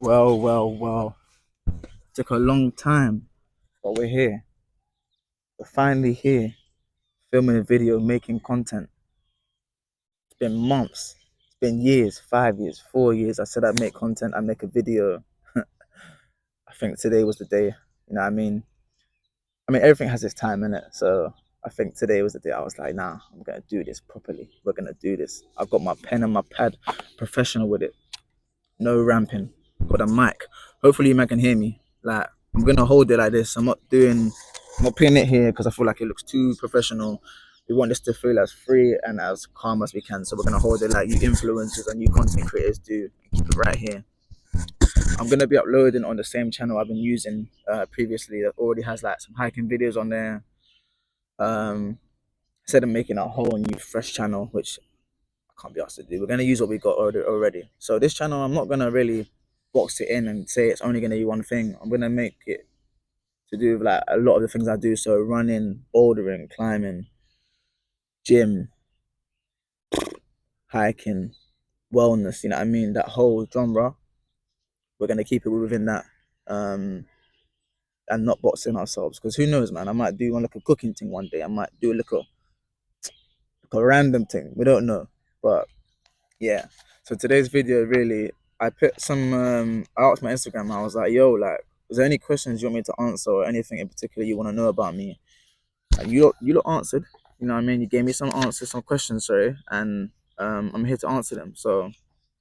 Well. Took a long time, but we're here. We're finally here, filming a video, making content. It's been months. It's been years, 5 years, 4 years. I said I'd make content, I'd make a video. I think today was the day. You know what I mean? Everything has its time in it. So I think today was the day I was like, nah, I'm gonna do this properly. We're gonna do this. I've got my pen and my pad, professional with it. No ramping. Got a mic. Hopefully you man can hear me. Like I'm gonna hold it like this. I'm not putting it here because I feel like it looks too professional. We want this to feel as free and as calm as we can. So we're gonna hold it like you influencers and you content creators do. Keep it right here. I'm gonna be uploading on the same channel I've been using previously that already has like some hiking videos on there. Um, Instead of making a whole new fresh channel, which I can't be asked to do, we're gonna use what we got already. So this channel, I'm not gonna really box it in and say it's only gonna be one thing. I'm gonna make it to do with like a lot of the things I do. So running, bouldering, climbing, gym, hiking, wellness. You know what I mean? That whole genre. We're gonna keep it within that, um, and not boxing ourselves. Because who knows, man? I might do one like a cooking thing one day. I might do like a random thing. We don't know, but yeah. So today's video really, I put some. I asked my Instagram. I was like, "Yo, like, is there any questions you want me to answer, or anything in particular you want to know about me?" And you lot answered. You know what I mean? You gave me some answers, some questions, sorry, and I'm here to answer them. So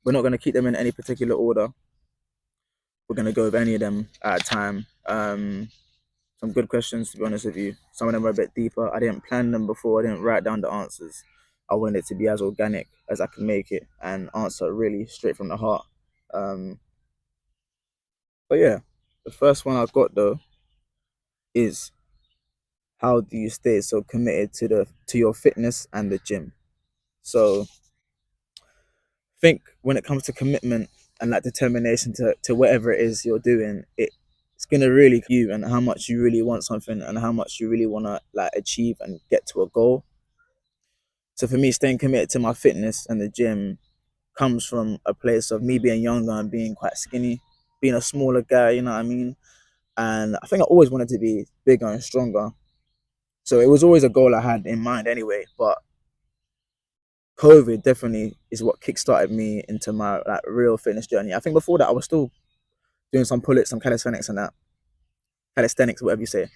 we're not gonna keep them in any particular order. We're gonna go with any of them at a time. Some good questions, to be honest with you. Some of them were a bit deeper. I didn't plan them before. I didn't write down the answers. I wanted it to be as organic as I can make it and answer really straight from the heart. Um, but yeah, the first one I got though is how do you stay so committed to your fitness and the gym? So think when it comes to commitment and like determination to whatever it is you're doing, it's gonna really you and how much you really want something and how much you really wanna like achieve and get to a goal. So for me, staying committed to my fitness and the gym comes from a place of me being younger and being quite skinny, being a smaller guy, you know what I mean? And I think I always wanted to be bigger and stronger. So it was always a goal I had in mind anyway. But COVID definitely is what kickstarted me into my like real fitness journey. I think before that I was still doing some pull-ups, some calisthenics and that. Calisthenics, whatever you say.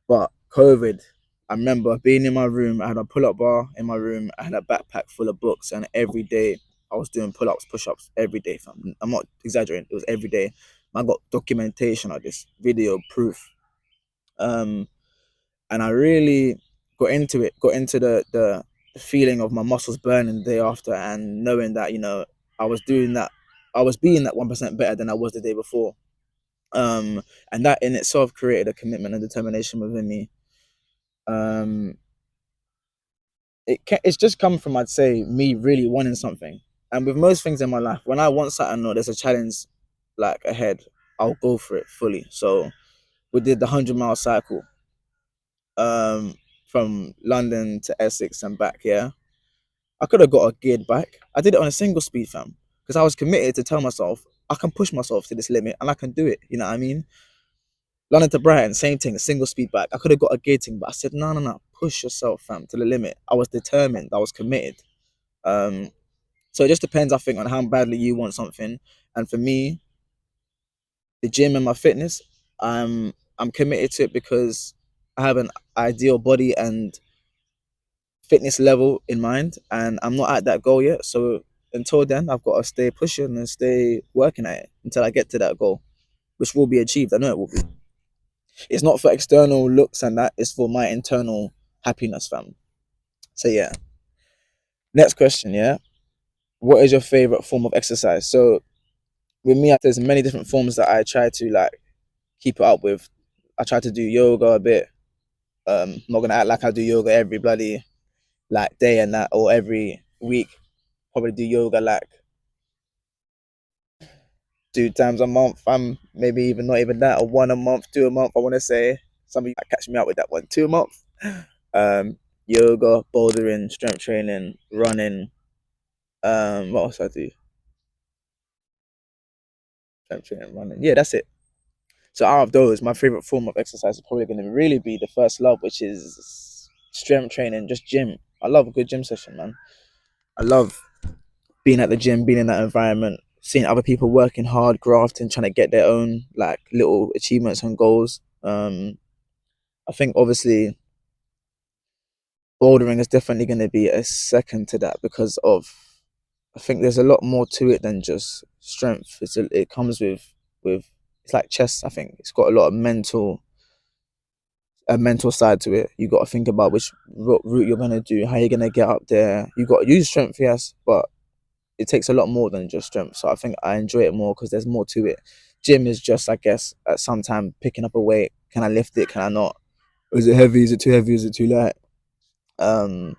But COVID, I remember being in my room, I had a pull-up bar in my room, I had a backpack full of books, and every day I was doing pull-ups, push-ups every day, fam. I'm not exaggerating, it was every day. I got documentation of this, video proof. Um, and I really got into it, got into the feeling of my muscles burning the day after and knowing that, I was doing that, I was being that 1% better than I was the day before. Um, and that in itself created a commitment and determination within me. Um, it's just come from, I'd say, me really wanting something. And with most things in my life, when I want something or there's a challenge like ahead, I'll go for it fully. So we did the 100-mile cycle, um, from London to Essex and back. Yeah, I could have got a geared bike. I did it on a single speed, fam, because I was committed to tell myself I can push myself to this limit and I can do it. You know what I mean? London to Brighton, same thing, a single speed bike. I could have got a gear thing, but I said, no, no, no, push yourself, fam, to the limit. I was determined. I was committed. Um, so it just depends, I think, on how badly you want something. And for me, the gym and my fitness, I'm committed to it because I have an ideal body and fitness level in mind, and I'm not at that goal yet. So until then, I've got to stay pushing and stay working at it until I get to that goal, which will be achieved. I know it will be. It's not for external looks and that, it's for my internal happiness, fam. So yeah. Next question, yeah. What is your favorite form of exercise? So with me, there's many different forms that I try to like keep it up with. I try to do yoga a bit. I'm not gonna act like I do yoga every bloody like day and that or every week. Probably do yoga like 2 times a month. I'm maybe even not even that, or one a month, 2 a month. I want to say some of you might catch me out with that one. 2 a month. Yoga, bouldering, strength training, running. What else I do? Strength training, running. Yeah, that's it. So out of those, my favorite form of exercise is probably going to really be the first love, which is strength training, just gym. I love a good gym session, man. I love being at the gym, being in that environment, seeing other people working hard, grafting, trying to get their own like little achievements and goals. I think obviously bouldering is definitely going to be a second to that because of I think there's a lot more to it than just strength. It comes with it's like chess. I think it's got a lot of mental side to it. You got to think about which route you're gonna do, how you're gonna get up there. You got to use strength, yes, but it takes a lot more than just strength. So I think I enjoy it more because there's more to it. Gym is just, I guess, at some time picking up a weight. Can I lift it? Can I not? Is it heavy? Is it too heavy? Is it too light? Um.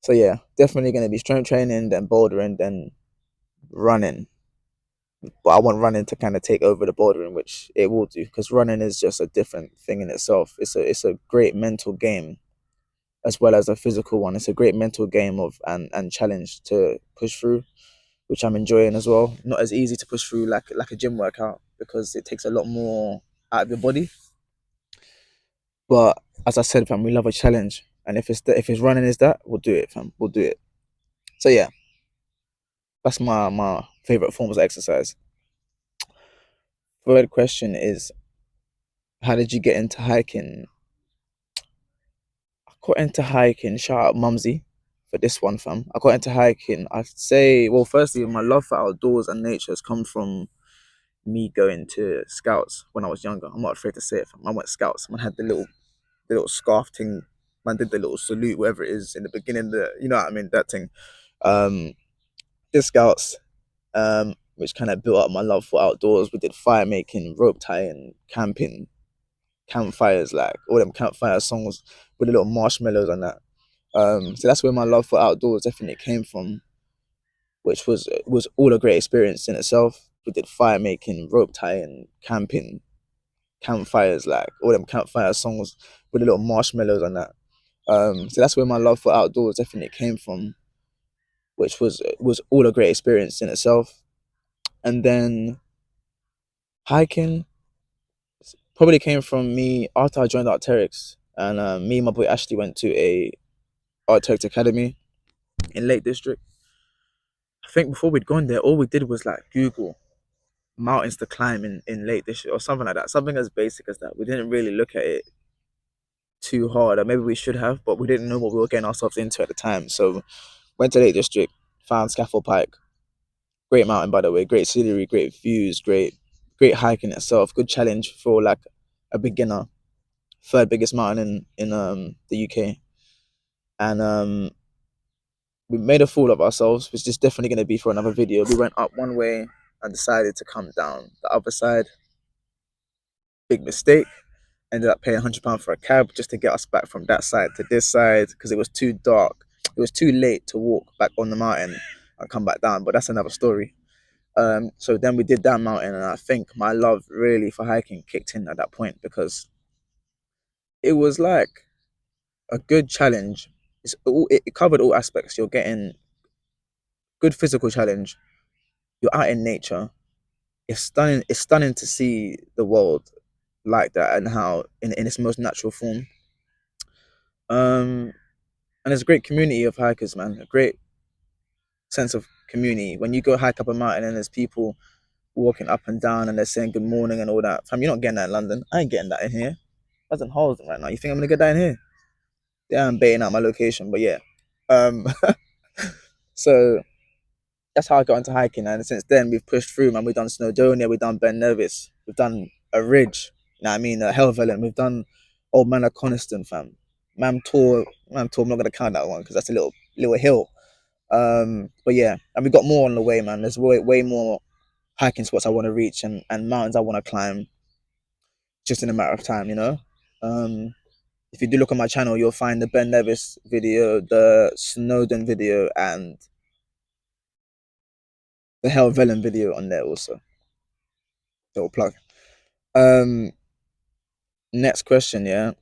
So yeah, definitely gonna be strength training, then bouldering, then running. But I want running to kind of take over the bouldering, which it will do because running is just a different thing in itself. It's a great mental game as well as a physical one. It's a great mental game of and challenge to push through, which I'm enjoying as well. Not as easy to push through like a gym workout because it takes a lot more out of your body. But as I said, fam, we love a challenge, and if it's running is that, we'll do it, fam. We'll do it. So yeah, that's my favorite forms of exercise. Third question is, how did you get into hiking? I got into hiking. Shout out Mumsy for this one, fam. I got into hiking. I'd say, well, firstly, my love for outdoors and nature has come from me going to scouts when I was younger. I'm not afraid to say it, fam. I went scouts. Man had the little scarf thing. Man did the little salute, whatever it is, in the beginning. The you know what I mean, that thing. Um, did scouts, which kind of built up my love for outdoors. We did fire making, rope tying, camping, campfires, like all them campfire songs with the little marshmallows and that. So that's where my love for outdoors definitely came from, which was all a great experience in itself. We did fire making, rope tying, camping, campfires, like all them campfire songs with the little marshmallows and that. So that's where my love for outdoors definitely came from, which was all a great experience in itself. And then hiking probably came from me after I joined Arc'teryx, and me and my boy Ashley went to a Arc'teryx Academy in Lake District. I think before we'd gone there, all we did was like Google mountains to climb in Lake District or something like that. Something as basic as that. We didn't really look at it too hard, or maybe we should have, but we didn't know what we were getting ourselves into at the time. So went to Lake District, found Scaffold Pike, great mountain by the way, great scenery, great views, great hike in itself, good challenge for like a beginner. Third biggest mountain in the UK, and we made a fool of ourselves, which is definitely going to be for another video. We went up one way and decided to come down the other side. Big mistake. Ended up paying £100 for a cab just to get us back from that side to this side because it was too dark. It was too late to walk back on the mountain and come back down, but that's another story. So then we did that mountain, and I think my love really for hiking kicked in at that point because it was like a good challenge. It covered all aspects. You're getting good physical challenge. You're out in nature. It's stunning. It's stunning to see the world like that and how in its most natural form. Um, and there's a great community of hikers, man. A great sense of community. When you go hike up a mountain and there's people walking up and down and they're saying good morning and all that. Fam, you're not getting that in London. I ain't getting that in here. That's in Holden right now. You think I'm gonna get that in here? Yeah, I'm baiting out my location, but yeah. Um, so that's how I got into hiking, and since then we've pushed through, man. We've done Snowdonia, we've done Ben Nevis, we've done a ridge. You know what I mean? Helvellyn. We've done Old Man of Coniston, fam. Man Tour. I'm not gonna count that one because that's a little hill. But yeah, and we got more on the way, man. There's way more hiking spots I want to reach and mountains I want to climb, just in a matter of time, you know. Um, if you do look on my channel, you'll find the Ben Nevis video, the Snowdon video, and the Helvellyn video on there also. Little plug. Um, Next question, yeah.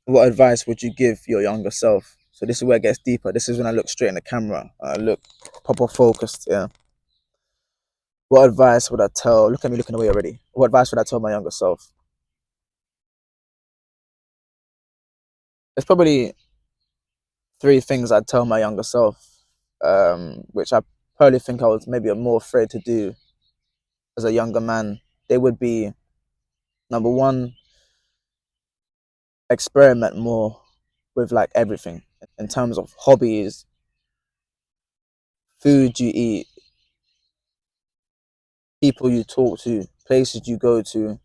What advice would you give your younger self? So this is where it gets deeper. This is when I look straight in the camera. I look proper focused, yeah. What advice would I tell? Look at me looking away already. What advice would I tell my younger self? There's probably three things I'd tell my younger self, which I probably think I was maybe more afraid to do as a younger man. They would be number one, experiment more with like everything in terms of hobbies, food you eat, people you talk to, places you go to,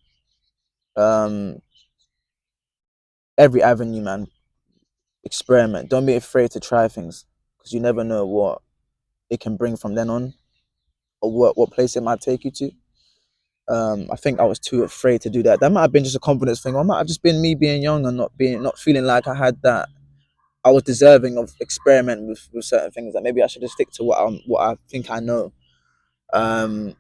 um, every avenue, man. Experiment. Don't be afraid to try things because you never know what it can bring from then on, or what place it might take you to. I think I was too afraid to do that. That might have been just a confidence thing, or it might have just been me being young and not feeling like I had that. I was deserving of experimenting with certain things that maybe I should just stick to what I think I know. Um,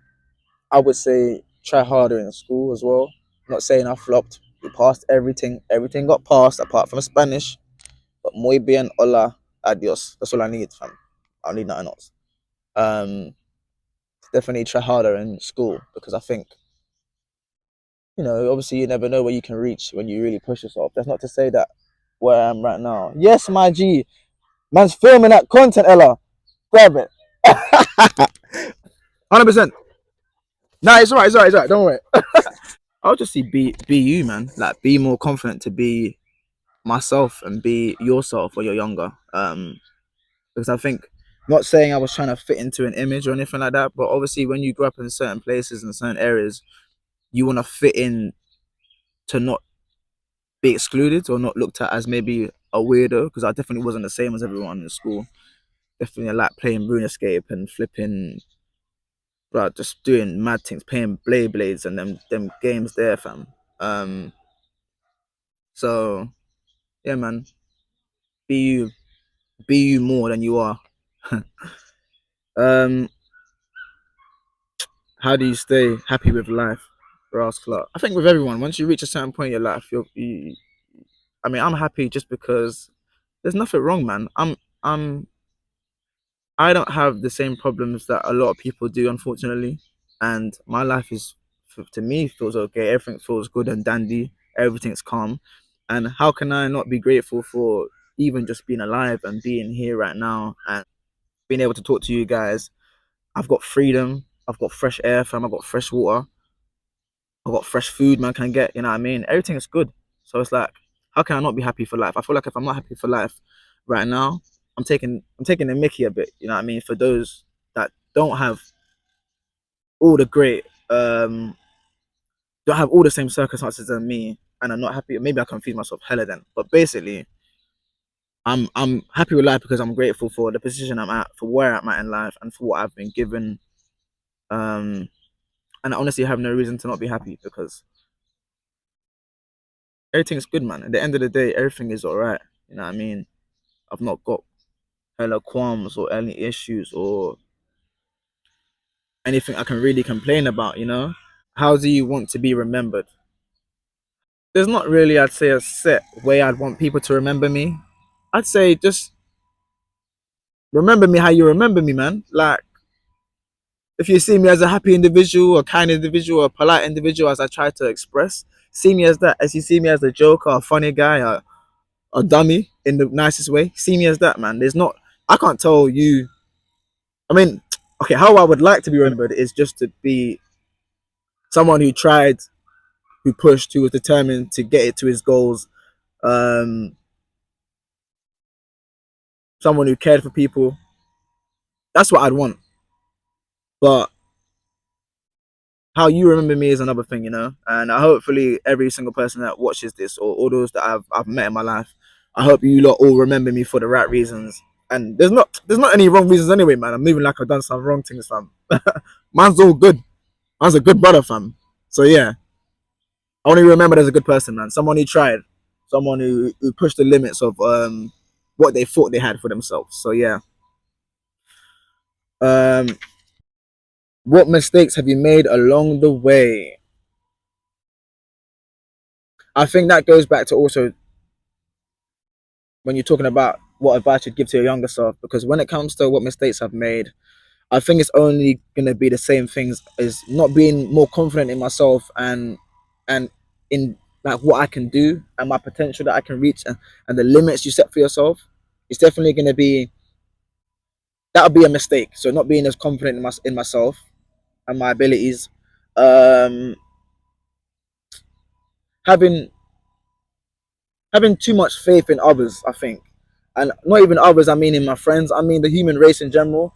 I would say try harder in school as well. I'm not saying I flopped. We passed everything. Everything got passed apart from Spanish. But muy bien, hola, adios. That's all I need, fam. I don't need nothing else. Um, Definitely try harder in school because I think obviously you never know where you can reach when you really push yourself. That's not to say that where I am right now. Yes, my G, man's filming that content, Ella. Grab it. 100%. Nah, it's alright. It's alright. It's alright. Don't worry. I'll just see be you, man. Like be more confident to be myself and be yourself when you're younger. Because I think, not saying I was trying to fit into an image or anything like that, but obviously when you grow up in certain places and certain areas, you want to fit in to not be excluded or not looked at as maybe a weirdo. Because I definitely wasn't the same as everyone in school. Definitely like playing RuneScape and flipping, bro, just doing mad things, playing Blades and them games there, fam. Um, so yeah, man, be you, be you more than you are. um, how do you stay happy with life? Ross Clark. I think with everyone, once you reach a certain point in your life, I mean, I'm happy just because there's nothing wrong, man. I don't have the same problems that a lot of people do, unfortunately, and my life is, to me, feels okay. Everything feels good and dandy. Everything's calm, and how can I not be grateful for even just being alive and being here right now and being able to talk to you guys? I've got freedom. I've got fresh air, fam. I've got fresh water. I've got fresh food, man. Can get, you know what I mean? Everything is good. So it's like, how can I not be happy for life? I feel like if I'm not happy for life right now, I'm taking the Mickey a bit. You know what I mean? For those that all the great, don't have all the same circumstances as me, and I'm not happy. Maybe I confuse myself hella then. But basically, I'm happy with life because I'm grateful for the position I'm at, for where I'm at in life, and for what I've been given. Um, and I honestly have no reason to not be happy because everything's good, man. At the end of the day, everything is alright. You know what I mean? I've not got hella qualms or any issues or anything I can really complain about, you know? How do you want to be remembered? There's not really, I'd say, a set way I'd want people to remember me. I'd say just remember me how you remember me, man. Like, if you see me as a happy individual, a kind individual, a polite individual, as I try to express, see me as that. As you see me as a joker, a funny guy, a dummy in the nicest way, see me as that, man. There's not, I can't tell you, I mean, okay, how I would like to be remembered is just to be someone who tried, who pushed, who was determined to get it to his goals. Um, Someone who cared for people. That's what I'd want. But how you remember me is another thing, you know. And hopefully, every single person that watches this, or all those that I've met in my life, I hope you lot all remember me for the right reasons. And there's not any wrong reasons anyway, man. I'm moving like I've done some wrong things, fam. Man's all good. Man's a good brother, fam. So yeah, I want to be remembered as a good person, man. Someone who tried, someone who pushed the limits of what they thought they had for themselves. So yeah. Um, what mistakes have you made along the way? I think that goes back to also when you're talking about what advice you'd give to your younger self, because when it comes to what mistakes I've made, I think it's only gonna be the same things as not being more confident in myself and in like what I can do and my potential that I can reach and the limits you set for yourself. It's definitely gonna be that'll be a mistake. So not being as confident in myself and my abilities, um, having having too much faith in others, I think, and not even others. I mean, in my friends. I mean, the human race in general.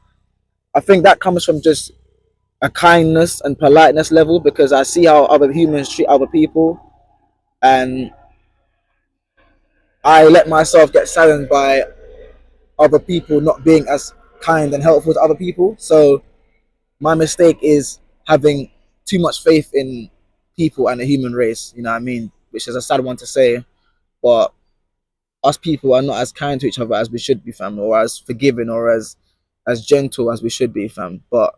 I think that comes from just a kindness and politeness level because I see how other humans treat other people, and I let myself get saddened by other people not being as kind and helpful to other people. So my mistake is having too much faith in people and the human race. You know what I mean? Which is a sad one to say, but us people are not as kind to each other as we should be, fam, or as forgiving or as gentle as we should be, fam. But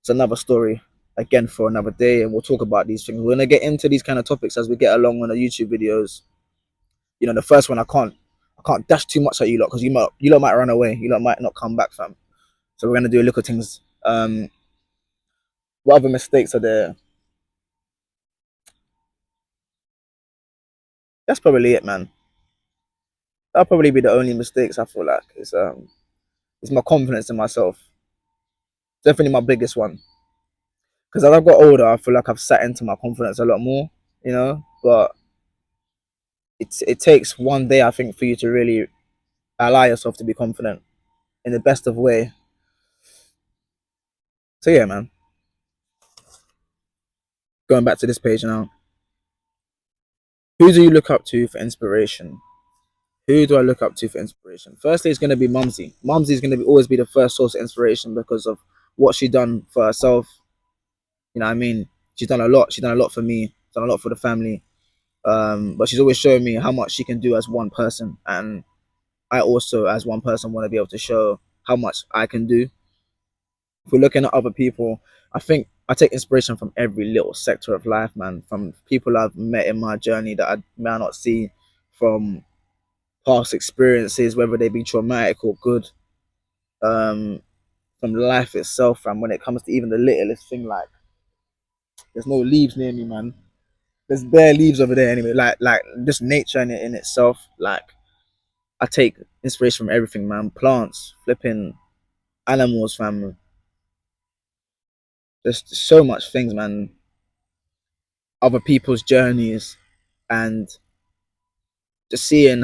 it's another story again for another day, and we'll talk about these things. We're gonna get into these kind of topics as we get along on the YouTube videos. You know, the first one I can't dash too much at you lot because you lot might run away. You lot might not come back, fam. So we're gonna do a look at things. What other mistakes are there? That's probably it, man. That'll probably be the only mistakes I feel like. It's my confidence in myself. Definitely my biggest one. Because as I've got older, I feel like I've sat into my confidence a lot more, you know. But it takes one day, I think, for you to really allow yourself to be confident in the best of way. So yeah, man. Going back to this page now. Who do you look up to for inspiration? Who do I look up to for inspiration? Firstly, it's going to be Mumsy. Mumsy is going to always be the first source of inspiration because of what she done for herself. You know what I mean? She's done a lot. She's done a lot for me. Done a lot for the family. But she's always showing me how much she can do as one person, and I also, as one person, want to be able to show how much I can do. If we're looking at other people, I think I take inspiration from every little sector of life, man. From people I've met in my journey that I may not see, from past experiences, whether they be traumatic or good, um, from life itself. And when it comes to even the littlest thing, like there's no leaves near me, man. There's bare leaves over there anyway. Like just nature in itself. Like I take inspiration from everything, man. Plants, flipping animals, fam. There's so much things, man. Other people's journeys and just seeing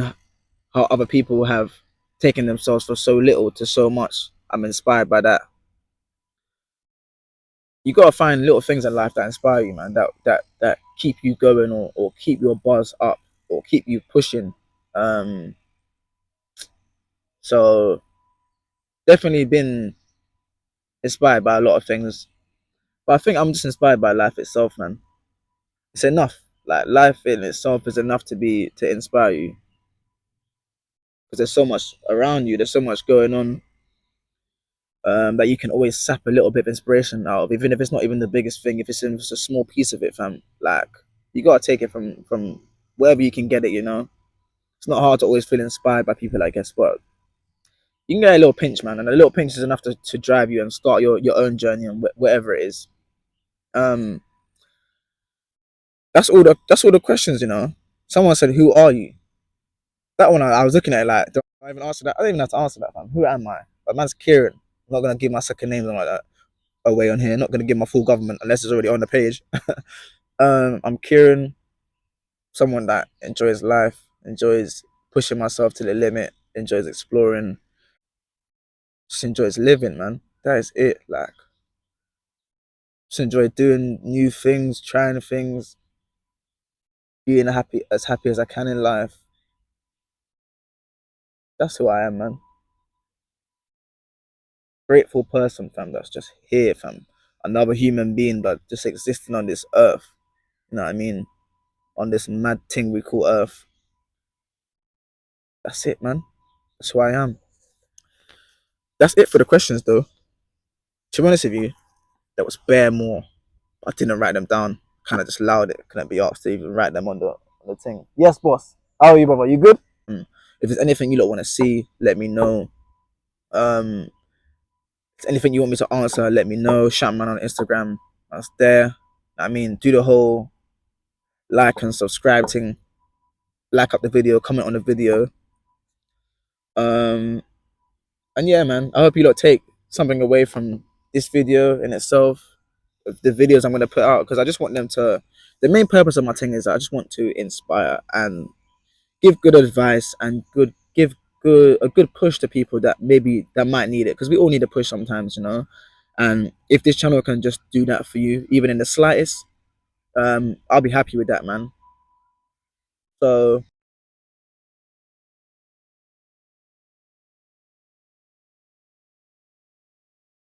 how other people have taken themselves for so little to so much. I'm inspired by that. You gotta find little things in life that inspire you, man. That keep you going or keep your buzz up or keep you pushing. Um, so definitely been inspired by a lot of things, but I think I'm just inspired by life itself, man. It's enough. Like life in itself is enough to inspire you because there's so much around you. There's so much going on that you can always sap a little bit of inspiration out of, even if it's not even the biggest thing. If it's in just a small piece of it, fam. Like you gotta take it from wherever you can get it. You know, it's not hard to always feel inspired by people, I guess, but you can get a little pinch, man, and a little pinch is enough to drive you and start your own journey and whatever it is. Um, that's all the questions, you know. Someone said, "Who are you?" That one I was looking at it like, do I even answer that? I don't even have to answer that, fam. Who am I? But man's Kieran. I'm not gonna give my second name like that away on here. I'm not gonna give my full government unless it's already on the page. I'm Kieran, someone that enjoys life, enjoys pushing myself to the limit, enjoys exploring, just enjoys living, man. That is it. Like, just enjoy doing new things, trying things, being happy as I can in life. That's who I am, man. Grateful person, fam. That's just here, fam. Another human being, but just existing on this earth. You know what I mean? On this mad thing we call Earth. That's it, man. That's who I am. That's it for the questions, though. To be honest with you, there was bare more. I didn't write them down. Kind of just allowed it. Couldn't be asked to even write them on the thing. Yes, boss. How are you, brother? You good? If there's anything you don't want to see, let me know. Um, Anything you want me to answer, let me know. Shout man on Instagram. That's there. I mean, do the whole like and subscribe thing. Like up the video, comment on the video. Um, and yeah, man, I hope you lot take something away from this video in itself, the videos I'm gonna put out, because I just want them to. The main purpose of my thing is I just want to inspire and give good advice and give a good push to people that maybe that might need it, because we all need a push sometimes, you know. And if this channel can just do that for you, even in the slightest, I'll be happy with that, man. So